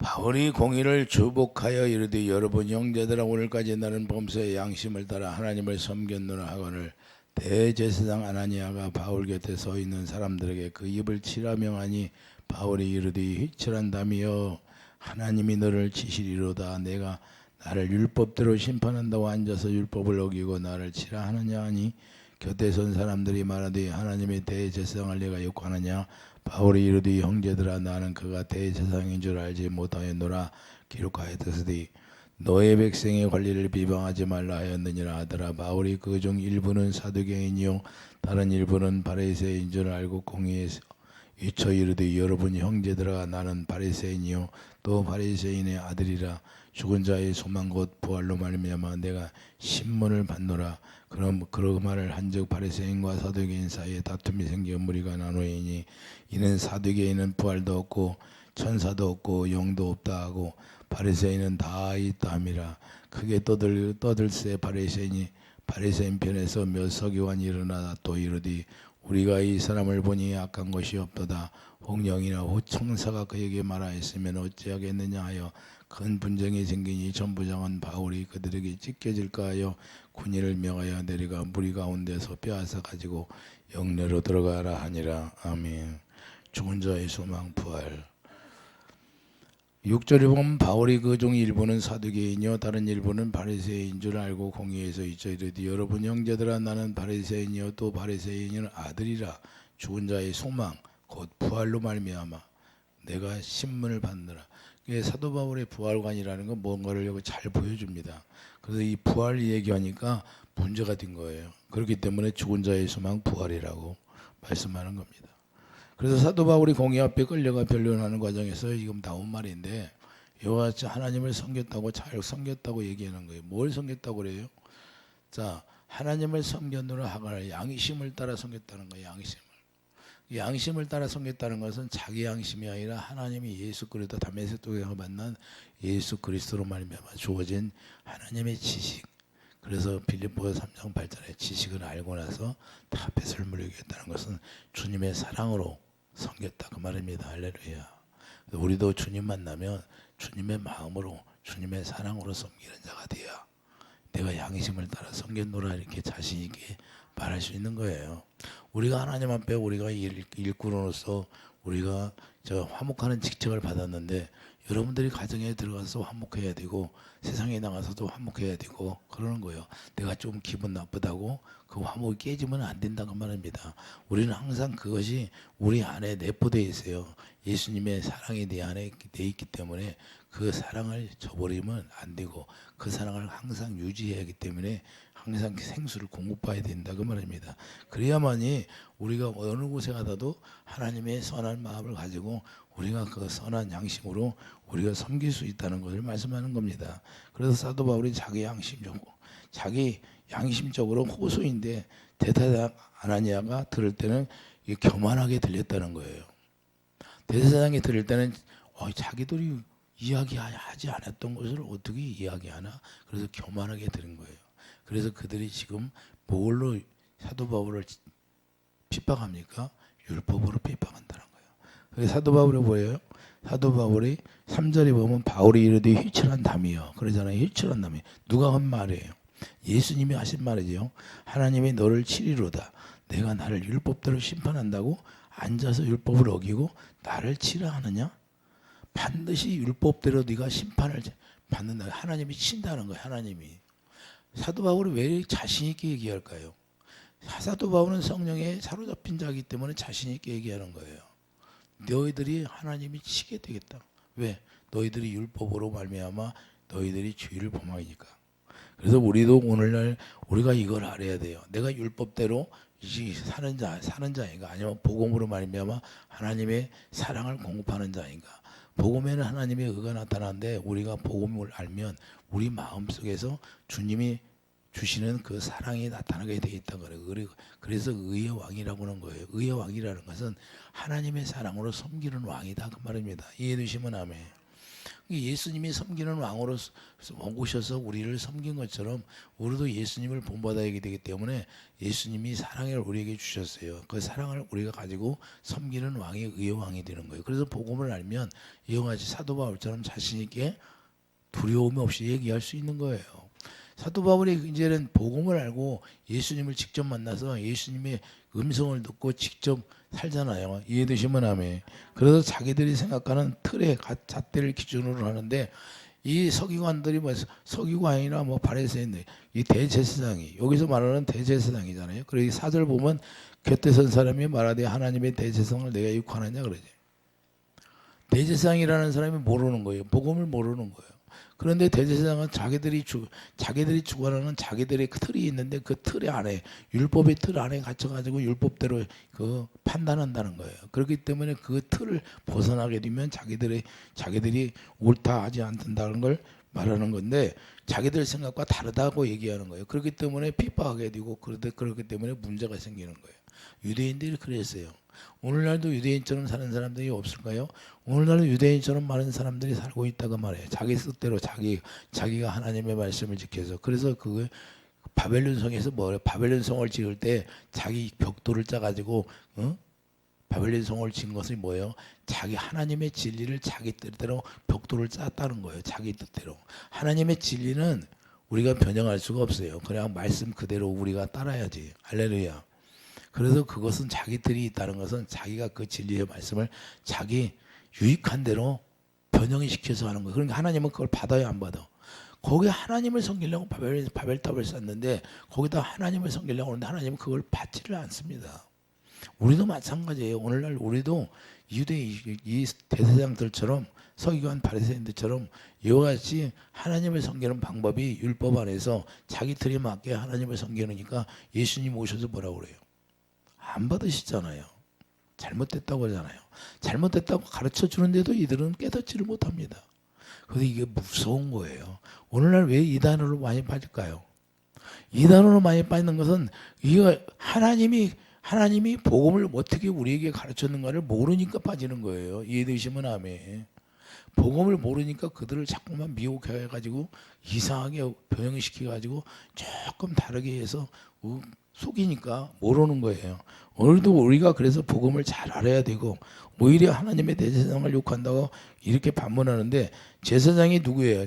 바울이 공의를 주복하여 이르되 여러분 형제들아 오늘까지 나는 범사의 양심을 따라 하나님을 섬겼노라 하거늘 대제사장 아나니아가 바울 곁에 서 있는 사람들에게 그 입을 치라 명하니 바울이 이르되 휘철한다미여 하나님이 너를 치시리로다. 내가 나를 율법대로 심판한다고 앉아서 율법을 어기고 나를 치라 하느냐 하니 곁에 선 사람들이 말하되 하나님의 대제사장을 내가 욕하느냐. 바울이 이르되 형제들아 나는 그가 대제사장인 줄 알지 못하였노라. 기록하였으되 너의 백성의 관리를 비방하지 말라 하였느니라 하더라. 바울이 그 중 일부는 사두개인이요 다른 일부는 바리새인 줄 알고 공의에서 위쳐 이르되 여러분 형제들아 나는 바리새인이요 또 바리새인의 아들이라. 죽은 자의 소망 곧 부활로 말미암아 내가 신문을 받노라. 그럼 그 말을 한즉 바리새인과 사두개인 사이에 다툼이 생겨 무리가 나누이니 이는 사두개인은 부활도 없고 천사도 없고 영도 없다 하고 바리새인은 다 있다 함이라. 크게 떠들새 바리새인 편에서 몇 서기관이 일어나 또 이르되 우리가 이 사람을 보니 악한 것이 없도다. 혹 영이나 혹 천사가 그에게 말하였으면 어찌하겠느냐 하여 큰 분쟁이 생기니 전부장은 바울이 그들에게 찢겨질까 하여 군인을 명하여 내려가 무리 가운데서 빼앗아 가지고 영내로 들어가라 하니라. 아멘. 죽은 자의 소망 부활. 6절에 보면 바울이 그 중 일부는 사두개인이요 다른 일부는 바리새인인 줄 알고 공의에서 이르되 여러분 형제들아 나는 바리새인이요 또 바리새인의 아들이라. 죽은 자의 소망 곧 부활로 말미암아 내가 신문을 받느라. 사도 바울의 부활관이라는 건 뭔가를 여기 잘 보여줍니다. 그래서 이 부활 얘기하니까 문제가 된 거예요. 그렇기 때문에 죽은 자의 소망 부활이라고 말씀하는 겁니다. 그래서 사도 바울이 공의 앞에 끌려가 변론하는 과정에서 지금 나온 말인데 이와 같이 하나님을 섬겼다고 잘 섬겼다고 얘기하는 거예요. 뭘 섬겼다고 그래요? 자, 하나님을 섬겼노라 하거나 양심을 따라 섬겼다는 거예요. 양심을 따라 섬겼다는 것은 자기 양심이 아니라 하나님이 예수 그리스도 다메섹 도에서 만난 예수 그리스도로 말미암아 주어진 하나님의 지식. 그래서 빌립보서 3장 8절에 지식을 알고 나서 다 뱃을 물리겠다는 것은 주님의 사랑으로 섬겼다 그 말입니다. 할렐루야. 우리도 주님 만나면 주님의 마음으로 주님의 사랑으로 섬기는 자가 되어야 내가 양심을 따라 섬겼노라 이렇게 자신 있게 말할 수 있는 거예요. 우리가 하나님 앞에 우리가 일꾼으로서 우리가 화목하는 직책을 받았는데 여러분들이 가정에 들어가서 화목해야 되고 세상에 나가서도 화목해야 되고 그러는 거예요. 내가 좀 기분 나쁘다고 그 화목이 깨지면 안 된다고 말합니다. 우리는 항상 그것이 우리 안에 내포되어 있어요. 예수님의 사랑이 내 안에 돼 있기 때문에 그 사랑을 저버리면 안 되고 그 사랑을 항상 유지해야 하기 때문에 항상 생수를 공급해야 된다 그 말입니다. 그래야만이 우리가 어느 곳에 가도 하나님의 선한 마음을 가지고 우리가 그 선한 양심으로 우리가 섬길 수 있다는 것을 말씀하는 겁니다. 그래서 사도 바울이 자기 양심적으로 호소인데 대제사장 아나니아가 들을 때는 교만하게 들렸다는 거예요. 대제사장이 들을 때는 자기들이 이야기하지 않았던 것을 어떻게 이야기하나? 그래서 교만하게 들은 거예요. 그래서 그들이 지금 뭘로 사도 바울을 핍박합니까? 율법으로 핍박한다는 거예요. 그게 사도 바울이 뭐예요? 사도 바울이 3절에 보면 바울이 이르되 휘철한 담이요. 그러잖아요. 휘철한 담이. 누가 한 말이에요? 예수님이 하신 말이죠. 하나님이 너를 치리로다. 내가 나를 율법대로 심판한다고 앉아서 율법을 어기고 나를 치라 하느냐? 반드시 율법대로 네가 심판을 받는다. 하나님이 친다는 거예요. 하나님이. 사도 바울이 왜 자신 있게 얘기할까요? 사도 바울은 성령에 사로잡힌 자이기 때문에 자신 있게 얘기하는 거예요. 너희들이 하나님이 치게 되겠다. 왜? 너희들이 율법으로 말미암아 너희들이 주의를 범하니까. 그래서 우리도 오늘날 우리가 이걸 알아야 돼요. 내가 율법대로 사는 자인가 아니면 복음으로 말미암아 하나님의 사랑을 공급하는 자인가. 복음에는 하나님의 의가 나타나는데 우리가 복음을 알면 우리 마음속에서 주님이 주시는 그 사랑이 나타나게 되어 있다는 거예요. 그래서 의의 왕이라고 하는 거예요. 의의 왕이라는 것은 하나님의 사랑으로 섬기는 왕이다 그 말입니다. 이해되시면 아멘. 예수님이 섬기는 왕으로 오셔서 우리를 섬긴 것처럼 우리도 예수님을 본받아야 되기 때문에 예수님이 사랑을 우리에게 주셨어요. 그 사랑을 우리가 가지고 섬기는 왕이 의의 왕이 되는 거예요. 그래서 복음을 알면 이와 같이 사도 바울처럼 자신 있게 두려움 없이 얘기할 수 있는 거예요. 사도 바울이 이제는 복음을 알고 예수님을 직접 만나서 예수님의 음성을 듣고 직접 살잖아요. 이해되시면 아멘. 그래서 자기들이 생각하는 틀의 잣대를 기준으로 하는데 이 서기관들이 뭐 서기관이나 뭐 바리새인들 이 대제사장이 여기서 말하는 대제사장이잖아요. 그래서 4절 보면 곁에 선 사람이 말하되 하나님의 대제사장을 내가 욕하느냐 그러지. 대제사장이라는 사람이 모르는 거예요. 복음을 모르는 거예요. 그런데 대제사장은 자기들이 주관하는 자기들의 틀이 있는데 그 틀 안에 율법의 틀 안에 갇혀가지고 율법대로 그 판단한다는 거예요. 그렇기 때문에 그 틀을 벗어나게 되면 자기들이 옳다 하지 않는다는 걸 말하는 건데 자기들 생각과 다르다고 얘기하는 거예요. 그렇기 때문에 핍박하게 되고 그렇기 때문에 문제가 생기는 거예요. 유대인들이 그랬어요. 오늘날도 유대인처럼 사는 사람들이 없을까요? 오늘날도 유대인처럼 많은 사람들이 살고 있다고 말해요. 자기 뜻대로 자기가 하나님의 말씀을 지켜서. 그래서 그 바벨론 성에서 뭐래요? 바벨론 성을 지을 때 자기 벽돌을 짜가지고 바벨론 성을 지은 것이 뭐예요? 자기 하나님의 진리를 자기 뜻대로 벽돌을 짰다는 거예요. 자기 뜻대로. 하나님의 진리는 우리가 변형할 수가 없어요. 그냥 말씀 그대로 우리가 따라야지. 할렐루야. 그래서 그것은 자기들이 있다는 것은 자기가 그 진리의 말씀을 자기 유익한 대로 변형시켜서 하는 거예요. 그러니까 하나님은 그걸 받아요, 안 받아? 거기에 하나님을 섬기려고 바벨탑을 쌓는데 거기다 하나님을 섬기려고 하는데 하나님은 그걸 받지를 않습니다. 우리도 마찬가지예요. 오늘날 우리도 이 대제사장들처럼 서기관 바리새인들처럼 이와 같이 하나님을 섬기는 방법이 율법 안에서 자기 틀에 맞게 하나님을 섬기니까 예수님 오셔서 뭐라고 그래요? 안 받으시잖아요. 잘못됐다고 하잖아요. 잘못됐다고 가르쳐 주는데도 이들은 깨닫지를 못합니다. 그래서 이게 무서운 거예요. 오늘날 왜 이단으로 많이 빠질까요? 이단으로 많이 빠지는 것은 이거 하나님이 복음을 어떻게 우리에게 가르쳤는가를 모르니까 빠지는 거예요. 이해되시면 아멘. 복음을 모르니까 그들을 자꾸만 미혹해가지고 이상하게 변형시켜가지고 조금 다르게 해서 속이니까 모르는 거예요. 오늘도 우리가 그래서 복음을 잘 알아야 되고 오히려 하나님의 대제사장을 욕한다고 이렇게 반문하는데 제사장이 누구예요?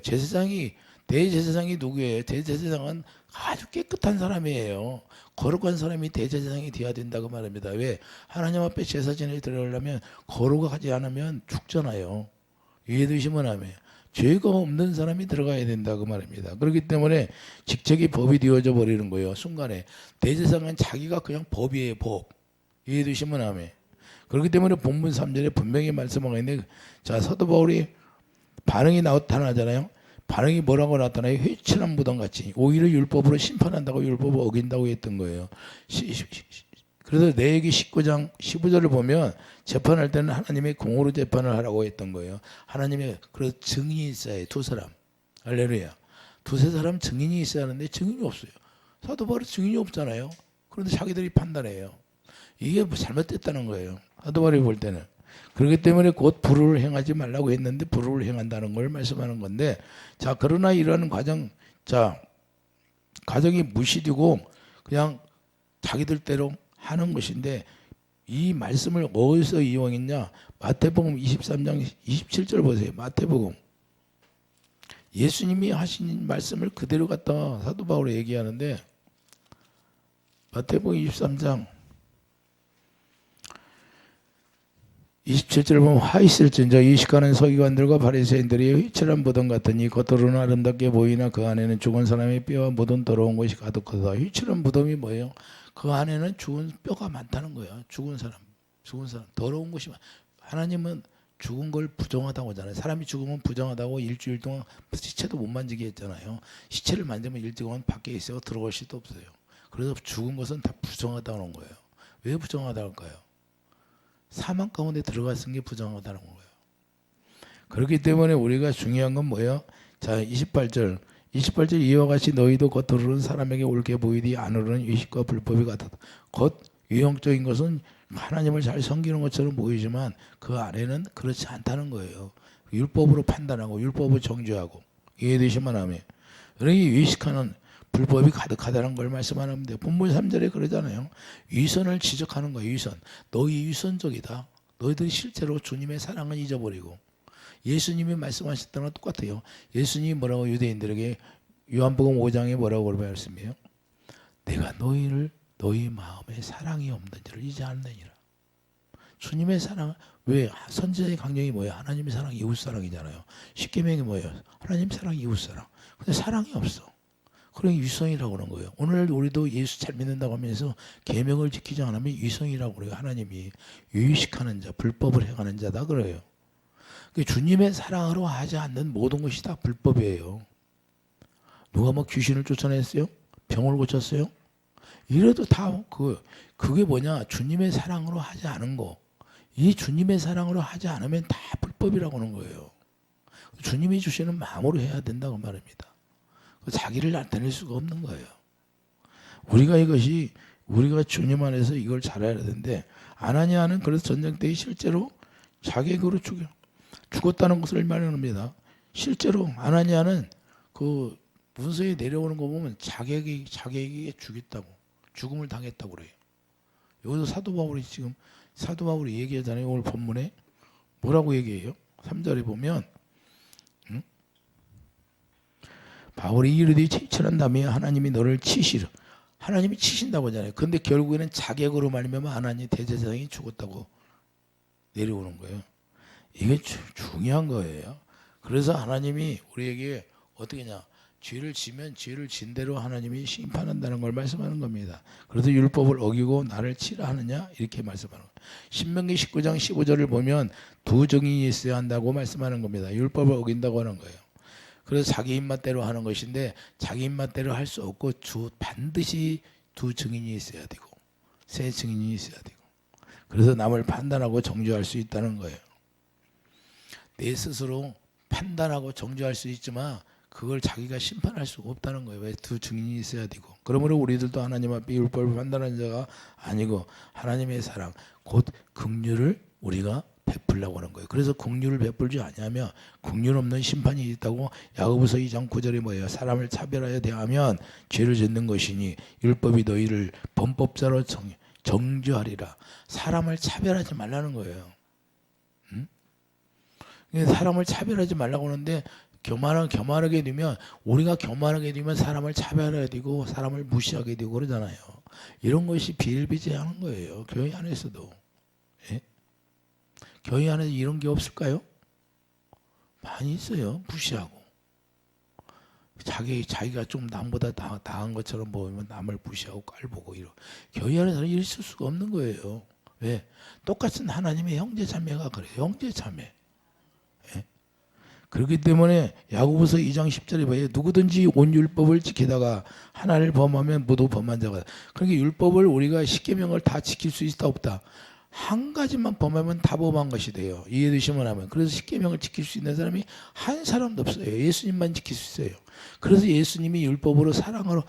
대제사장이 누구예요? 대제사장은 아주 깨끗한 사람이에요. 거룩한 사람이 대제사장이 되어야 된다고 말합니다. 왜? 하나님 앞에 제사진을 드리려면 거룩하지 않으면 죽잖아요. 이해되시면 아멘. 죄가 없는 사람이 들어가야 된다고 말합니다. 그렇기 때문에 직책이 법이 되어져 버리는 거예요. 순간에. 대제사장은 자기가 그냥 법이에요. 법. 이해되시면 아멘. 그렇기 때문에 본문 3절에 분명히 말씀하고 있는데 자 사도 바울이 반응이 나타나잖아요. 반응이 뭐라고 나타나요? 회칠한 무덤같이 오히려 율법으로 심판한다고 율법을 어긴다고 했던 거예요. 그래서 레위기 19장 15절을 보면 재판할 때는 하나님의 공으로 재판을 하라고 했던 거예요. 하나님의 그래서 증인이 있어야 해요. 두 사람. 할렐루야. 두세 사람 증인이 있어야 하는데 증인이 없어요. 사도 바울이 증인이 없잖아요. 그런데 자기들이 판단해요. 이게 뭐 잘못됐다는 거예요. 사도 바울이 볼 때는. 그렇기 때문에 곧 불의를 행하지 말라고 했는데 불의를 행한다는 걸 말씀하는 건데 자 그러나 이러한 과정이 무시되고 그냥 자기들대로 하는 것인데 이 말씀을 어디서 이용했냐? 마태복음 23장 27절 보세요. 마태복음. 예수님이 하신 말씀을 그대로 갖다가 사도 바울이 얘기하는데 마태복음 23장 27절 보면 화 있을진저 이 시간은 서기관들과 바리새인들이 휘칠한 무덤 같으니 겉으로는 아름답게 보이나 그 안에는 죽은 사람의 뼈와 모든 더러운 것이 가득하다. 휘칠한 무덤이 뭐예요? 그 안에는 죽은 뼈가 많다는 거예요. 죽은 사람 더러운 것이 하나님은 죽은 걸 부정하다고 하잖아요. 사람이 죽으면 부정하다고 일주일 동안 시체도 못 만지게 했잖아요. 시체를 만지면 일주일 동안 밖에 있어요. 들어갈 수도 없어요. 그래서 죽은 것은 다 부정하다는 거예요. 왜 부정하다고 할까요? 사망 가운데 들어갔은 게 부정하다는 거예요. 그렇기 때문에 우리가 중요한 건 뭐예요? 자, 28절 이와 같이 너희도 겉으로는 사람에게 옳게 보이디 안으로는 의식과 불법이 같았다. 겉 유형적인 것은 하나님을 잘 섬기는 것처럼 보이지만 그 안에는 그렇지 않다는 거예요. 율법으로 판단하고 율법을 정죄하고 이해되시면 하면 그러니 위식하는 불법이 가득하다는 걸 말씀하는데 본문 3절에 그러잖아요. 위선을 지적하는 거예요. 위선. 너희 위선적이다. 너희들이 실제로 주님의 사랑을 잊어버리고 예수님이 말씀하셨던 건 똑같아요. 예수님이 뭐라고 유대인들에게 요한복음 5장에 뭐라고 말씀해요? 내가 너희를 너희 마음에 사랑이 없는 줄을 잊지 않느니라. 주님의 사랑, 왜 선지자의 강령이 뭐예요? 하나님의 사랑, 이웃 사랑이잖아요. 십계명이 뭐예요? 하나님 사랑, 이웃 사랑. 근데 사랑이 없어. 그러니 위선이라고 그러는 거예요. 오늘 우리도 예수 잘 믿는다고 하면서 계명을 지키지 않으면 위선이라고 그래요. 하나님이 유의식하는 자, 불법을 행하는 자다 그래요. 주님의 사랑으로 하지 않는 모든 것이 다 불법이에요. 누가 뭐 귀신을 쫓아냈어요? 병을 고쳤어요? 이래도 다 그게 뭐냐? 주님의 사랑으로 하지 않은 거. 이 주님의 사랑으로 하지 않으면 다 불법이라고 하는 거예요. 주님이 주시는 마음으로 해야 된다고 말합니다. 자기를 나타낼 수가 없는 거예요. 우리가 주님 안에서 이걸 잘해야 되는데 아나니아는 그래서 전쟁 때 실제로 자객으로 죽었다는 것을 말합니다. 실제로 아나니아는 그 문서에 내려오는 거 보면 자객이 죽음을 당했다고 그래요. 여기서 사도 바울이 얘기하잖아요. 오늘 본문에 뭐라고 얘기해요? 3절에 보면 바울이 이르되 체천한 다음에 하나님이 너를 치시려. 하나님이 치신다고 하잖아요. 그런데 결국에는 자객으로 말미암아 하나님 대제사장이 죽었다고 내려오는 거예요. 이게 중요한 거예요. 그래서 하나님이 우리에게 어떻게 하냐? 죄를 지면 죄를 진 대로 하나님이 심판한다는 걸 말씀하는 겁니다. 그래서 율법을 어기고 나를 치라 하느냐? 이렇게 말씀하는 거예요. 신명기 19장 15절을 보면 두 증인이 있어야 한다고 말씀하는 겁니다. 율법을 어긴다고 하는 거예요. 그래서 자기 입맛대로 하는 것인데 자기 입맛대로 할 수 없고 반드시 두 증인이 있어야 되고 세 증인이 있어야 되고 그래서 남을 판단하고 정죄할 수 있다는 거예요. 내 스스로 판단하고 정죄할 수 있지만 그걸 자기가 심판할 수가 없다는 거예요. 왜? 두 증인이 있어야 되고. 그러므로 우리들도 하나님 앞에 율법을 판단하는 자가 아니고 하나님의 사랑 곧 긍휼을 우리가 베풀려고 하는 거예요. 그래서 긍휼을 베풀지 않으면 긍휼 없는 심판이 있다고 야고보서 2장 9절에 뭐예요? 사람을 차별하여 대하면 죄를 짓는 것이니 율법이 너희를 범법자로 정죄하리라. 사람을 차별하지 말라는 거예요. 사람을 차별하지 말라고 하는데 교만하게 되면 우리가 교만하게 되면 사람을 차별하게 되고 사람을 무시하게 되고 그러잖아요. 이런 것이 비일비재하는 거예요. 교회 안에서도. 예? 교회 안에서 이런 게 없을까요? 많이 있어요. 무시하고. 자기가 좀 남보다 다한 것처럼 보이면 남을 무시하고 깔보고 이런. 교회 안에서는 있을 수가 없는 거예요. 왜? 똑같은 하나님의 형제자매가 그래요. 형제자매. 예? 그렇기 때문에 야고보서 2장 10절에 봐요. 누구든지 온 율법을 지키다가 하나를 범하면 모두 범한 자가. 그러니까 율법을 우리가 십계명을 다 지킬 수 있다 없다. 한 가지만 범하면 다 범한 것이 돼요. 이해되시면 하면. 그래서 십계명을 지킬 수 있는 사람이 한 사람도 없어요. 예수님만 지킬 수 있어요. 그래서 예수님이 율법으로 사랑으로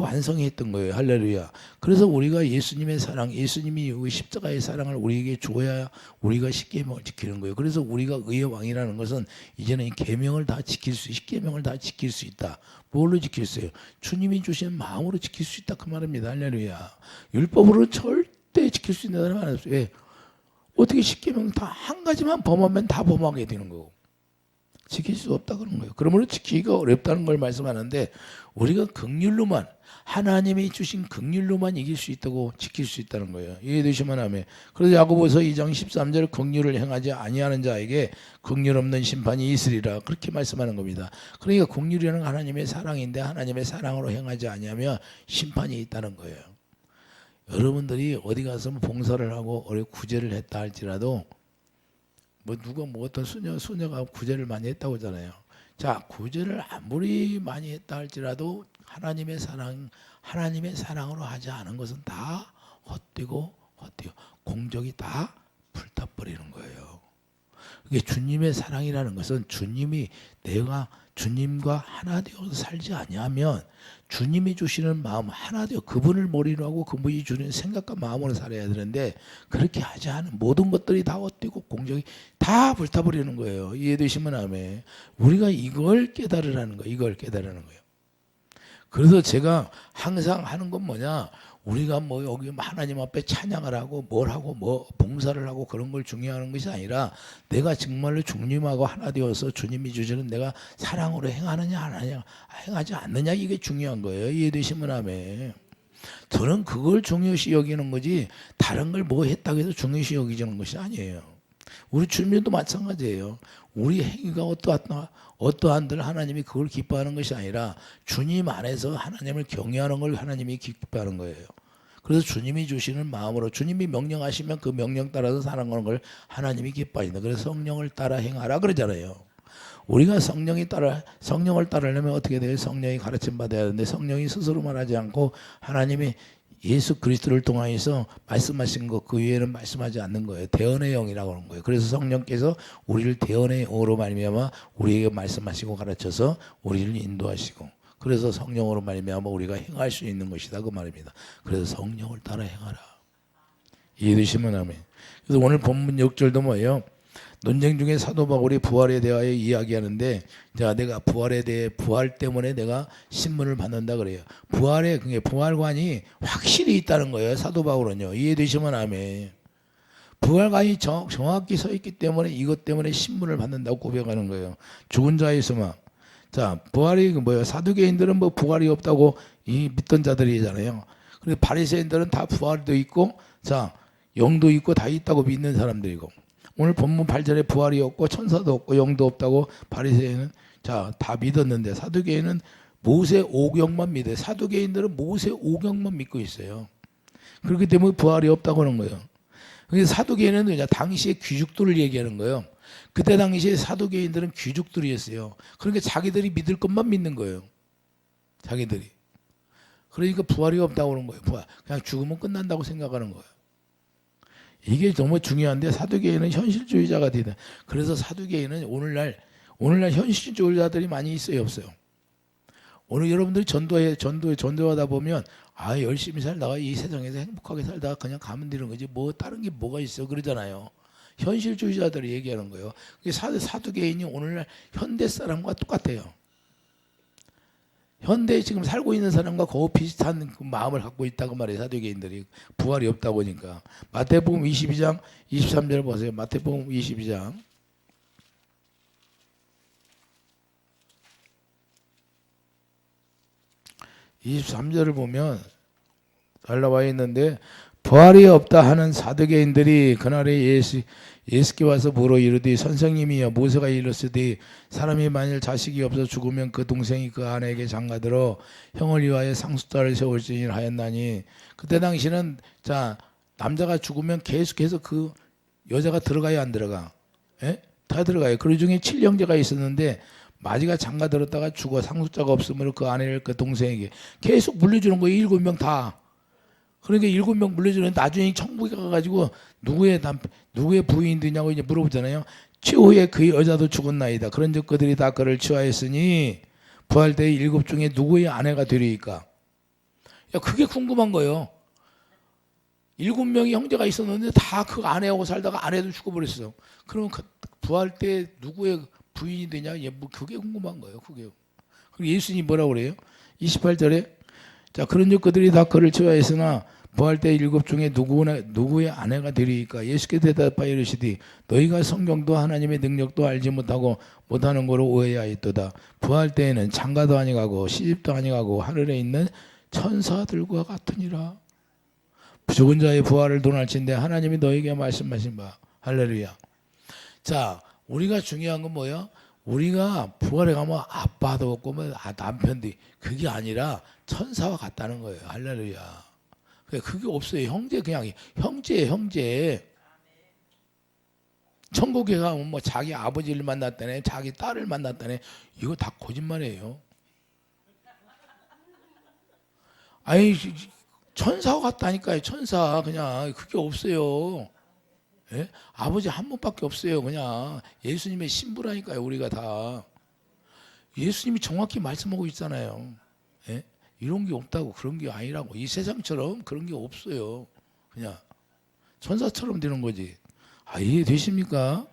완성했던 거예요. 할렐루야. 그래서 우리가 예수님의 사랑, 예수님이 십자가의 사랑을 우리에게 줘야 우리가 십계명을 지키는 거예요. 그래서 우리가 의의 왕이라는 것은 이제는 이 계명을 다 지킬 수, 십계명을 다 지킬 수 있다. 뭘로 지킬 수 있어요? 주님이 주신 마음으로 지킬 수 있다 그 말입니다. 할렐루야. 율법으로 절대 지킬 수 있는 사람은 안 없어요. 왜? 어떻게 십계명 다 한 가지만 범하면 다 범하게 되는 거고. 지킬 수 없다 그런 거예요. 그러므로 지키기가 어렵다는 걸 말씀하는데 우리가 긍휼로만 하나님이 주신 긍휼로만 이길 수 있다고 지킬 수 있다는 거예요. 이해되시면 하면. 그래서 야고보서 2장 13절 긍휼을 행하지 아니하는 자에게 긍휼 없는 심판이 있으리라 그렇게 말씀하는 겁니다. 그러니까 긍휼이라는 하나님의 사랑인데 하나님의 사랑으로 행하지 아니하면 심판이 있다는 거예요. 여러분들이 어디 가서 봉사를 하고 구제를 했다 할지라도 누가 어떤 수녀가 구제를 많이 했다고 하잖아요. 자, 구제를 아무리 많이 했다 할지라도 하나님의 사랑으로 하지 않은 것은 다 헛되고 공적이 다 불타버리는 거예요. 그게 주님의 사랑이라는 것은 주님이 내가 주님과 하나 되어서 살지 아니하면 주님이 주시는 마음 하나 되어 그분을 머리로 하고 그분이 주는 생각과 마음으로 살아야 되는데 그렇게 하지 않은 모든 것들이 다 헛되고 공적이 다 불타버리는 거예요. 이해되시면 아멘. 우리가 이걸 깨달으라는 거예요. 이걸 깨달으라는 거예요. 그래서 제가 항상 하는 건 뭐냐, 우리가 뭐 여기 하나님 앞에 찬양을 하고 뭘 하고 뭐 봉사를 하고 그런 걸 중요한 것이 아니라 내가 정말로 주님하고 하나 되어서 주님이 주시는 내가 사랑으로 행하느냐 안 하느냐 행하지 않느냐 이게 중요한 거예요. 이해되시면 아멘. 저는 그걸 중요시 여기는 거지 다른 걸 뭐 했다고 해서 중요시 여기는 것이 아니에요. 우리 주님도 마찬가지예요. 우리 행위가 어떠한들 하나님이 그걸 기뻐하는 것이 아니라 주님 안에서 하나님을 경외하는 걸 하나님이 기뻐하는 거예요. 그래서 주님이 주시는 마음으로 주님이 명령하시면 그 명령 따라서 살아가는 걸 하나님이 기뻐하신다. 그래서 성령을 따라 행하라 그러잖아요. 우리가 성령을 따르려면 어떻게 돼요? 성령이 가르침 받아야 하는데 성령이 스스로 말하지 않고 하나님이 예수 그리스도를 통하여서 말씀하신 것 그 외에는 말씀하지 않는 거예요. 대언의 영이라고 하는 거예요. 그래서 성령께서 우리를 대언의 영으로 말미암아 우리에게 말씀하시고 가르쳐서 우리를 인도하시고 그래서 성령으로 말미암아 우리가 행할 수 있는 것이다 그 말입니다. 그래서 성령을 따라 행하라. 이해되시면 아멘. 그래서 오늘 본문 6절도 뭐예요? 논쟁 중에 사도 바울이 부활에 대하여 이야기하는데 자 내가 부활에 대해 부활 때문에 내가 신문을 받는다 그래요. 부활에 그게 부활관이 확실히 있다는 거예요. 사도 바울은요. 이해되시면 아멘. 부활관이 정확히 서 있기 때문에 이것 때문에 신문을 받는다고 고백하는 거예요. 죽은 자의 소망. 자 부활이 뭐예요? 사두개인들은 뭐 부활이 없다고 이 믿던 자들이잖아요. 그런데 바리새인들은 다 부활도 있고 자 영도 있고 다 있다고 믿는 사람들이고. 오늘 본문 8절에 부활이 없고 천사도 없고 영도 없다고 바리새인은 다 믿었는데 사두개인은 모세 오경만 믿어요. 사두개인들은 모세 오경만 믿고 있어요. 그렇기 때문에 부활이 없다고 하는 거예요. 그래서 사두개인은 그냥 당시의 귀족들을 얘기하는 거예요. 그때 당시에 사두개인들은 귀족들이었어요. 그러니까 자기들이 믿을 것만 믿는 거예요. 자기들이. 그러니까 부활이 없다고 하는 거예요. 부활. 그냥 죽으면 끝난다고 생각하는 거예요. 이게 너무 중요한데 사두개인은 현실주의자가 되다. 그래서 사두개인은 오늘날 현실주의자들이 많이 있어요, 없어요? 오늘 여러분들이 전도하다 보면 열심히 살다가 이 세상에서 행복하게 살다가 그냥 가면 되는 거지 뭐 다른 게 뭐가 있어 그러잖아요. 현실주의자들이 얘기하는 거예요. 사두개인이 오늘날 현대 사람과 똑같아요. 현대에 지금 살고 있는 사람과 거의 비슷한 그 마음을 갖고 있다고 말해요. 사두개인들이 부활이 없다 보니까. 마태복음 22장 23절 보세요. 마태복음 22장 23절을 보면 잘 나와 있는데 부활이 없다 하는 사두개인들이 그날에 예수께 와서 물어 이르되 선생님이여 모세가 이르시되 사람이 만일 자식이 없어 죽으면 그 동생이 그 아내에게 장가들어 형을 위하여 상속자를 세울지니라 하였나니 그때 당시는 남자가 죽으면 계속해서 그 여자가 들어가야 안 들어가? 예? 다 들어가요. 그 중에 7형제가 있었는데 마지가 장가들었다가 죽어 상속자가 없으므로 그 아내를 그 동생에게 계속 물려주는 거예요. 7명 다. 그러니까 7명 물려주는데 나중에 천국에 가가지고 누구의 부인이 되냐고 이제 물어보잖아요. 최후에 그 여자도 죽었나이다. 그런즉 그들이 다 그를 취하였으니 부활 때의 7 중에 누구의 아내가 되리이까? 야, 그게 궁금한 거예요. 7명의 형제가 있었는데 다 그 아내하고 살다가 아내도 죽어버렸어. 그러면 부활 때 누구의 부인이 되냐? 뭐 그게 궁금한 거예요. 그게. 그리고 예수님이 뭐라고 그래요? 28절에 그런즉 그들이 다 그를 취하였으나 부활 때 7 중에 누구의 아내가 되리이까? 예수께 대답하여 이르시되 너희가 성경도 하나님의 능력도 알지 못하는 거로 오해하였도다. 부활 때에는 장가도 아니가고 시집도 아니가고 하늘에 있는 천사들과 같으니라. 죽은 자의 부활을 논할진대 하나님이 너에게 말씀하신 바. 할렐루야. 자, 우리가 중요한 건 뭐예요? 우리가 부활에 가면 아빠도 없고 남편도 그게 아니라 천사와 같다는 거예요. 할렐루야. 그게 없어요. 그냥 형제예요, 형제. 천국에 가면 뭐 자기 아버지를 만났다네, 자기 딸을 만났다네. 이거 다 거짓말이에요. 천사와 같다니까요. 천사 그냥 그게 없어요. 예? 아버지 한 분밖에 없어요. 그냥 예수님의 신부라니까요. 우리가 다 예수님이 정확히 말씀하고 있잖아요. 예? 이런 게 없다고, 그런 게 아니라고. 이 세상처럼 그런 게 없어요. 그냥 천사처럼 되는 거지. 이해되십니까?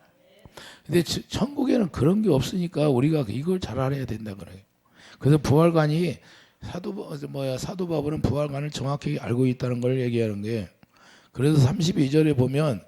근데 천국에는 그런 게 없으니까 우리가 이걸 잘 알아야 된다 그래요. 그래서 부활관이 사도 바울은 부활관을 정확히 알고 있다는 걸 얘기하는 게, 그래서 32절에 보면,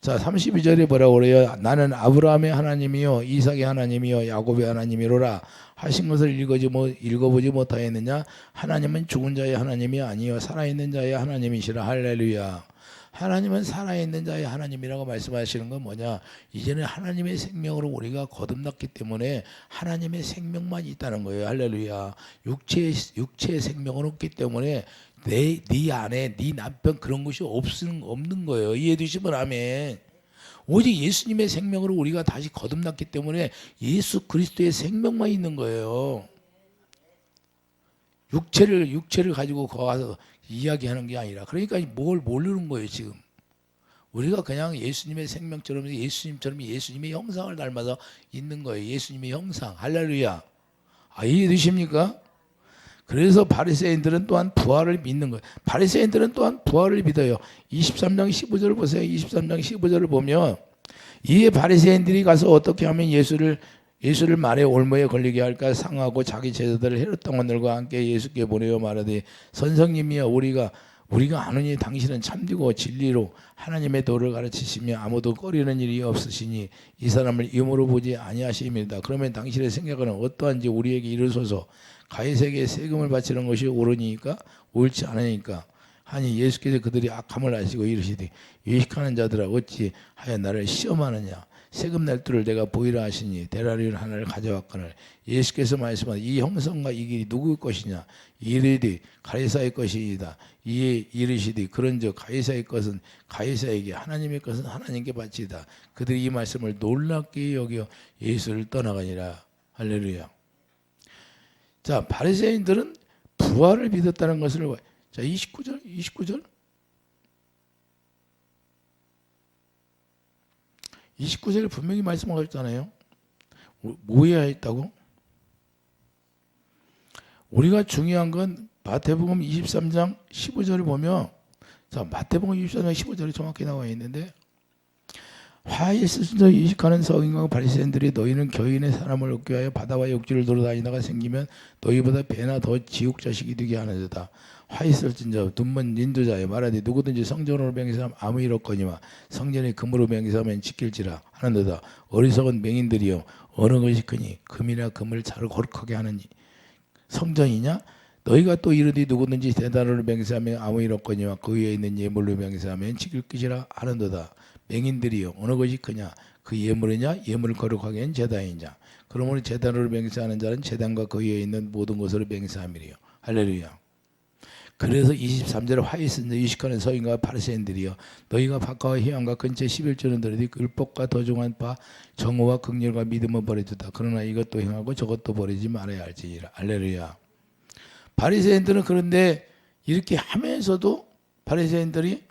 자 32절에 뭐라고 그래요? 나는 아브라함의 하나님이요 이삭의 하나님이요 야곱의 하나님이로라 하신 것을 읽어보지 못하였느냐? 하나님은 죽은 자의 하나님이 아니요 살아있는 자의 하나님이시라. 할렐루야. 하나님은 살아있는 자의 하나님이라고 말씀하시는 건 뭐냐? 이제는 하나님의 생명으로 우리가 거듭났기 때문에 하나님의 생명만 있다는 거예요. 할렐루야. 육체의 생명은 없기 때문에 네 안에 네 남편 그런 것이 없는 거예요. 이해되시면 아멘. 오직 예수님의 생명으로 우리가 다시 거듭났기 때문에 예수 그리스도의 생명만 있는 거예요. 육체를 가지고 거기서 이야기하는 게 아니라, 그러니까 뭘 모르는 거예요. 지금 우리가 그냥 예수님의 생명처럼 예수님의 형상을 닮아서 있는 거예요. 예수님의 형상. 할렐루야. 이해되십니까? 그래서 바리새인들은 또한 부활을 믿는 거예요. 바리새인들은 또한 부활을 믿어요. 23장 15절을 보세요. 23장 15절을 보면, 이에 바리새인들이 가서 어떻게 하면 예수를 말에 올무에 걸리게 할까 상하고 자기 제자들을 헤롯 당원들과 함께 예수께 보내어 말하되, 선생님이여 우리가 아느니 당신은 참되고 진리로 하나님의 도를 가르치시며 아무도 꺼리는 일이 없으시니 이 사람을 이음으로 보지 아니하심이다. 그러면 당신의 생각은 어떠한지 우리에게 이르소서. 가이사에게 세금을 바치는 것이 옳으니까 옳지 않으니까 하니, 예수께서 그들이 악함을 아시고 이르시되 외식하는 자들아 어찌 하여 나를 시험하느냐? 세금 낼두를 내가 보이라 하시니 데나리온 하나를 가져왔거늘. 예수께서 말씀하되 이 형성과 이 길이 누구의 것이냐? 이르되 가이사의 것이이다. 이에 이르시되 그런즉 가이사의 것은 가이사에게, 하나님의 것은 하나님께 바치다. 그들이 이 말씀을 놀랍게 여겨 예수를 떠나가니라. 할렐루야. 자, 바리새인들은 부활을 믿었다는 것을, 자 29절 29절에 분명히 말씀하셨잖아요. 뭐 해야 했다고? 우리가 중요한 건 마태복음 23장 15절을 보면, 자 마태복음 23장 15절이 정확히 나와 있는데, 화에 있으신저 이식하는 서기관과 바리새인들이 너희는 교인의 사람을 얻게 하여 바다와 육지를 돌아다니다가 생기면 너희보다 배나 더 지옥 자식이 되게 하느니라. 화 있을진저 눈먼 인도자여 말하되 누구든지 성전으로 맹세하면 아무 일 없거니와 성전에 금으로 맹세하면 지킬지라 하는도다. 어리석은 맹인들이여 어느 것이 크니 금이나 금을 자로 거룩하게 하느니 성전이냐? 너희가 또 이르되 누구든지 대단으로 맹세하면 아무 일 없거니와 그 위에 있는 예물로 맹세하면 지킬 것이라 하는도다. 맹인들이여 어느 것이 크냐? 그 예물이냐? 예물을 거룩하게 한 제단이냐? 그러므로 제단으로 맹세하는 자는 제단과 그 위에 있는 모든 것으로 맹세함이리요. 할렐루야. 그래서 23절에 화 있은 자 유식하는 서인과 바리새인들이여 너희가 박하와 희망과 근처에 11조는 들으니 율법과 도중한 바 정오와 긍휼과 믿음을 버려두다. 그러나 이것도 행하고 저것도 버리지 말아야 할지니라. 할렐루야. 바리새인들은 그런데 이렇게 하면서도 바리새인들이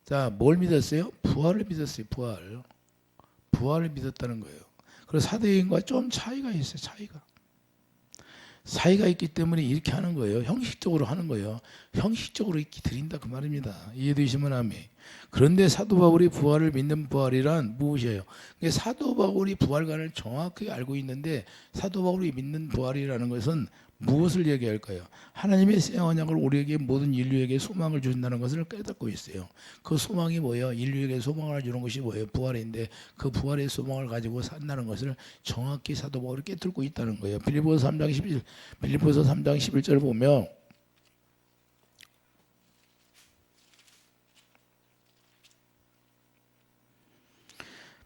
자 뭘 믿었어요? 부활을 믿었어요. 부활을 믿었다는 거예요. 그래서 사도행전과 좀 차이가 있어요. 차이가 있기 때문에 이렇게 하는 거예요. 형식적으로 하는 거예요. 형식적으로 이렇게 드린다 그 말입니다. 이해되시면 아멘. 그런데 사도 바울이 부활을 믿는 부활이란 무엇이에요? 사도 바울이 부활관을 정확히 알고 있는데, 사도 바울이 믿는 부활이라는 것은 무엇을 얘기할까요? 하나님의 새 언약을 우리에게 모든 인류에게 소망을 주신다는 것을 깨닫고 있어요. 그 소망이 뭐예요? 인류에게 소망을 주는 것이 뭐예요? 부활인데 그 부활의 소망을 가지고 산다는 것을 정확히 사도 바울이 깨닫고 있다는 거예요. 빌립보서 3장 11절 보면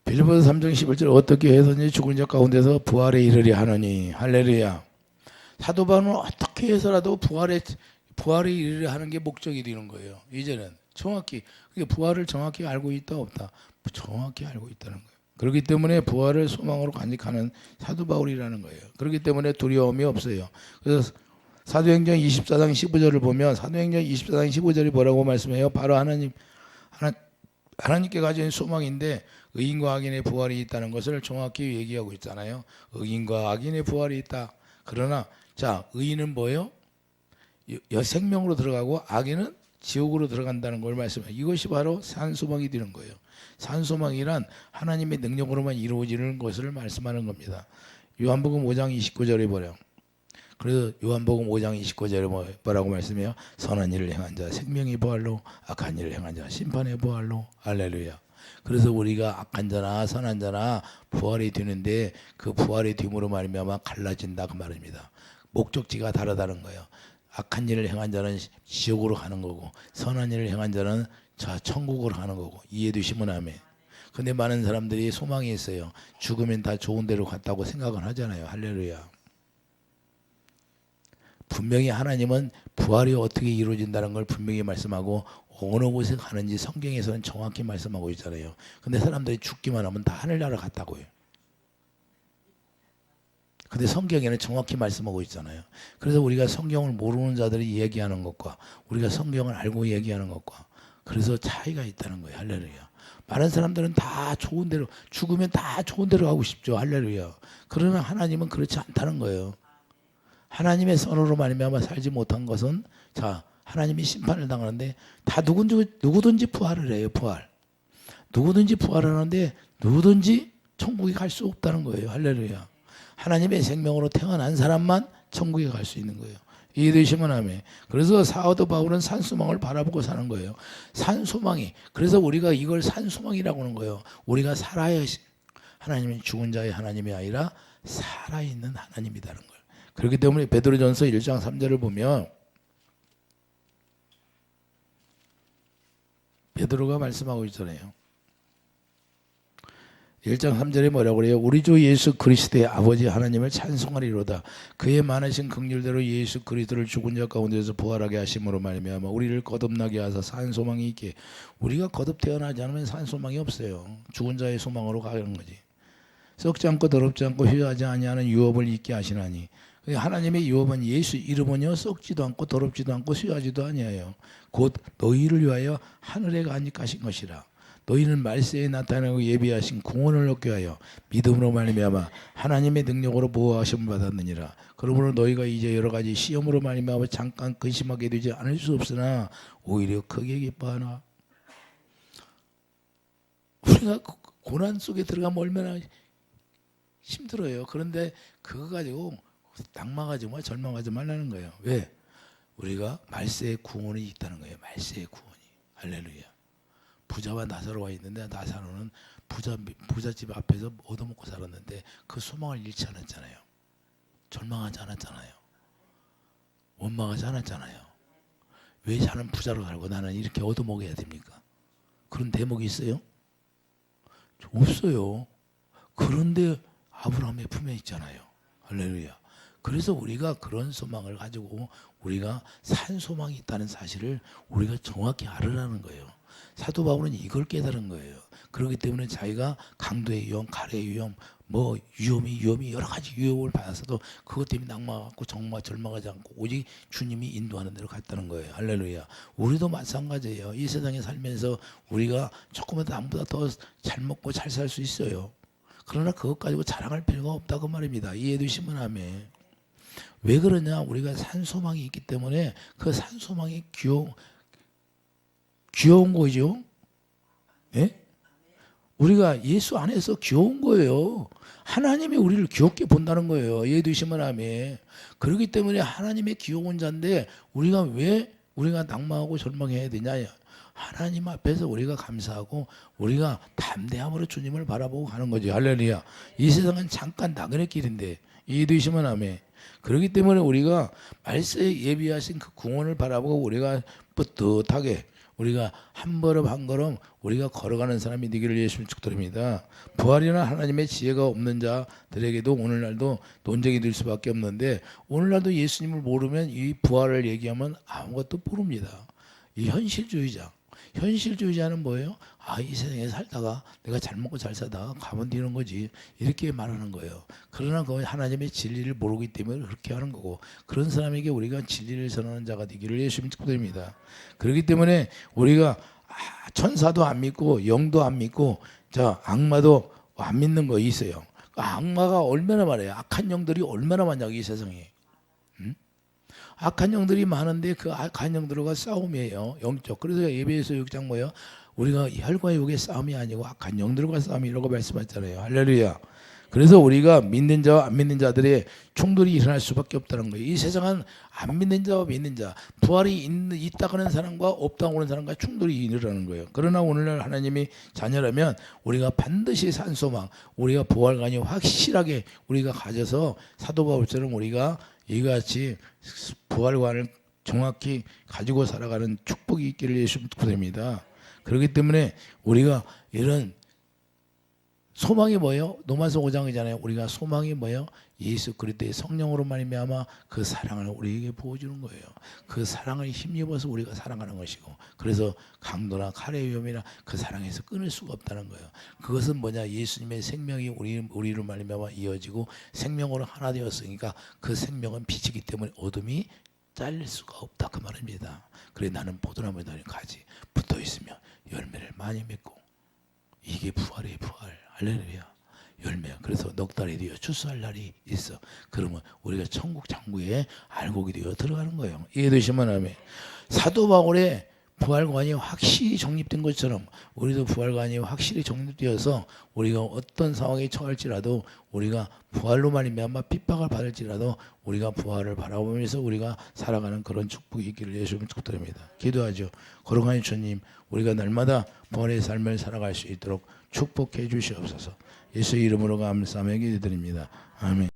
빌립보서 3장 11절 어떻게 해서든지 죽은 자 가운데서 부활에 이르려 하느니. 할렐루야. 사도 바울은 어떻게 해서라도 부활에 이르려 하는 게 목적이 되는 거예요. 이제는 정확히 부활을 정확히 알고 있다 없다? 정확히 알고 있다는 거예요. 그렇기 때문에 부활을 소망으로 간직하는 사도 바울이라는 거예요. 그렇기 때문에 두려움이 없어요. 그래서 사도행전 24장 15절을 보면 사도행전 24장 15절이 뭐라고 말씀해요? 바로 하나님께 가진 소망인데 의인과 악인의 부활이 있다는 것을 정확히 얘기하고 있잖아요. 의인과 악인의 부활이 있다. 그러나 자, 의인은 뭐예요? 생명으로 들어가고 악인은 지옥으로 들어간다는 걸 말씀해요. 이것이 바로 산소망이 되는 거예요. 산소망이란 하나님의 능력으로만 이루어지는 것을 말씀하는 겁니다. 요한복음 5장 29절에 보려. 그래서 요한복음 5장 29절에 뭐라고 말씀해요? 선한 일을 행한 자 생명의 부활로, 악한 일을 행한 자 심판의 부활로. 할렐루야. 그래서 우리가 악한 자나 선한 자나 부활이 되는데 그 부활이 됨으로 말미암아 갈라진다 그 말입니다. 목적지가 다르다는 거예요. 악한 일을 행한 자는 지옥으로 가는 거고 선한 일을 행한 자는 천국으로 가는 거고. 이해되시면 아멘. 근데 많은 사람들이 소망이 있어요. 죽으면 다 좋은 데로 갔다고 생각은 하잖아요. 할렐루야. 분명히 하나님은 부활이 어떻게 이루어진다는 걸 분명히 말씀하고 어느 곳에 가는지 성경에서는 정확히 말씀하고 있잖아요. 근데 사람들이 죽기만 하면 다 하늘나라 갔다고요. 근데 성경에는 정확히 말씀하고 있잖아요. 그래서 우리가 성경을 모르는 자들이 얘기하는 것과 우리가 성경을 알고 얘기하는 것과 그래서 차이가 있다는 거예요. 할렐루야. 많은 사람들은 다 좋은 데로, 죽으면 다 좋은 데로 가고 싶죠. 할렐루야. 그러나 하나님은 그렇지 않다는 거예요. 하나님의 선으로 말미암아 살지 못한 것은 자, 하나님이 심판을 당하는데 다 누구든지 부활을 해요. 부활. 누구든지 부활하는데 누구든지 천국에 갈 수 없다는 거예요. 할렐루야. 하나님의 생명으로 태어난 사람만 천국에 갈 수 있는 거예요. 이해되시면 아멘. 그래서 사도 바울은 산소망을 바라보고 사는 거예요. 산소망이. 그래서 우리가 이걸 산소망이라고 하는 거예요. 우리가 살아야 하나님이 죽은 자의 하나님이 아니라 살아있는 하나님이라는 거예요. 그렇기 때문에 베드로전서 1장 3절을 보면 베드로가 말씀하고 있잖아요. 1장 3절에 뭐라고 그래요? 우리 주 예수 그리스도의 아버지 하나님을 찬송하리로다. 그의 많으신 긍휼대로 예수 그리스도를 죽은 자 가운데서 부활하게 하심으로 말미암아 우리를 거듭나게 하사 산소망이 있게. 우리가 거듭 태어나지 않으면 산소망이 없어요. 죽은 자의 소망으로 가는 거지. 썩지 않고 더럽지 않고 휴하지 아니하는 유업을 잊게 하시나니. 하나님의 유업은 예수 이름은요 썩지도 않고 더럽지도 않고 휴하지도 아니하여 곧 너희를 위하여 하늘에 간직하신 것이라. 너희는 말세에 나타나고 예비하신 구원을 얻게 하여 믿음으로 말미암아 하나님의 능력으로 보호하심을 받았느니라. 그러므로 너희가 이제 여러 가지 시험으로 말미암아 잠깐 근심하게 되지 않을 수 없으나 오히려 크게 기뻐하나. 우리가 고난 속에 들어가면 얼마나 힘들어요. 그런데 그거 가지고 낙망하지 마, 절망하지 말라는 거예요. 왜? 우리가 말세의 구원이 있다는 거예요. 말세의 구원이. 할렐루야. 부자와 나사로가 있는데 나사로는 부잣집 앞에서 얻어먹고 살았는데 그 소망을 잃지 않았잖아요. 절망하지 않았잖아요. 원망하지 않았잖아요. 왜 자는 부자로 살고 나는 이렇게 얻어먹어야 됩니까? 그런 대목이 있어요? 없어요. 그런데 아브라함의 품에 있잖아요. 할렐루야. 그래서 우리가 그런 소망을 가지고 우리가 산 소망이 있다는 사실을 우리가 정확히 알으라는 거예요. 사도 바울은 이걸 깨달은 거예요. 그렇기 때문에 자기가 강도의 위험, 가래의 위험, 위험이 여러 가지 위협을 받았어도 그것 때문에 낙망하고 정말 절망하지 않고 오직 주님이 인도하는 대로 갔다는 거예요. 할렐루야. 우리도 마찬가지예요. 이 세상에 살면서 우리가 조금만 남보다 더 잘 먹고 잘 살 수 있어요. 그러나 그것 가지고 자랑할 필요가 없다고 말입니다. 이해되시면 아멘. 왜 그러냐? 우리가 산소망이 있기 때문에 그 산소망이 귀여운 거죠. 예? 우리가 예수 안에서 귀여운 거예요. 하나님이 우리를 귀엽게 본다는 거예요. 이해되시면 아멘. 그렇기 때문에 하나님의 귀여운 자인데 우리가 왜 우리가 낙망하고 절망해야 되냐? 하나님 앞에서 우리가 감사하고 우리가 담대함으로 주님을 바라보고 가는 거죠. 할렐루야. 이 세상은 잠깐 나그네 길인데 이해되시면 아멘. 그렇기 때문에 우리가 말세에 예비하신 그 구원을 바라보고 우리가 뿌듯하게 우리가 한 걸음 한 걸음 우리가 걸어가는 사람이 되기를 예수님 축도드립니다. 부활이나 하나님의 지혜가 없는 자들에게도 오늘날도 논쟁이 될 수밖에 없는데 오늘날도 예수님을 모르면 이 부활을 얘기하면 아무것도 모릅니다. 이 현실주의자는 뭐예요? 이 세상에 살다가 내가 잘 먹고 잘 살다가 가면 되는 거지 이렇게 말하는 거예요. 그러나 그 하나님의 진리를 모르기 때문에 그렇게 하는 거고 그런 사람에게 우리가 진리를 전하는 자가 되기를 예수님 축복드립니다. 그렇기 때문에 우리가 천사도 안 믿고 영도 안 믿고 자 악마도 안 믿는 거 있어요. 악마가 얼마나 많아요. 악한 영들이 얼마나 많냐고 이 세상에. 악한 영들이 많은데 그 악한 영들과 싸움이에요. 영적. 그래서 에베소 6장 뭐예요? 우리가 혈과 육의 싸움이 아니고 악한 영들과 싸움이라고 말씀하셨잖아요. 할렐루야. 그래서 우리가 믿는 자와 안 믿는 자들의 충돌이 일어날 수밖에 없다는 거예요. 이 세상은 안 믿는 자와 믿는 자, 부활이 있다고 하는 사람과 없다고 하는 사람과 충돌이 일어나는 거예요. 그러나 오늘날 하나님이 자녀라면 우리가 반드시 산 소망, 우리가 부활관이 확실하게 우리가 가져서 사도 바울처럼 우리가 이같이 부활관을 정확히 가지고 살아가는 축복이 있기를 예수 기도합니다. 그렇기 때문에 우리가 이런 소망이 뭐예요? 로마서 5장이잖아요. 우리가 소망이 뭐예요? 예수 그리스도의 성령으로 말미암아 그 사랑을 우리에게 부어주는 거예요. 그 사랑을 힘입어서 우리가 살아가는 것이고, 그래서 강도나 칼의 위험이나 그 사랑에서 끊을 수가 없다는 거예요. 그것은 뭐냐? 예수님의 생명이 우리로 말미암아 이어지고 생명으로 하나 되었으니까 그 생명은 빛이기 때문에 어둠이 잘릴 수가 없다 그 말입니다. 그래 나는 포도나무에 달린 가지 붙어 있으며 열매를 많이 맺고, 이게 부활이에요. 부활. 할렐루야. 열매. 그래서 넉 달이 되어 출소할 날이 있어. 그러면 우리가 천국 창구에 알곡이 되어 들어가는 거예요. 이해되시면 아멘. 사도 바울의 부활관이 확실히 정립된 것처럼 우리도 부활관이 확실히 정립되어서 우리가 어떤 상황에 처할지라도 우리가 부활로 말미암아 핍박을 받을지라도 우리가 부활을 바라보면서 우리가 살아가는 그런 축복이 있기를 예수님 축복드립니다. 기도하죠. 거룩하신 주님, 우리가 날마다 부활의 삶을 살아갈 수 있도록 축복해 주시옵소서. 예수 이름으로 감사하며 기도드립니다. 아멘.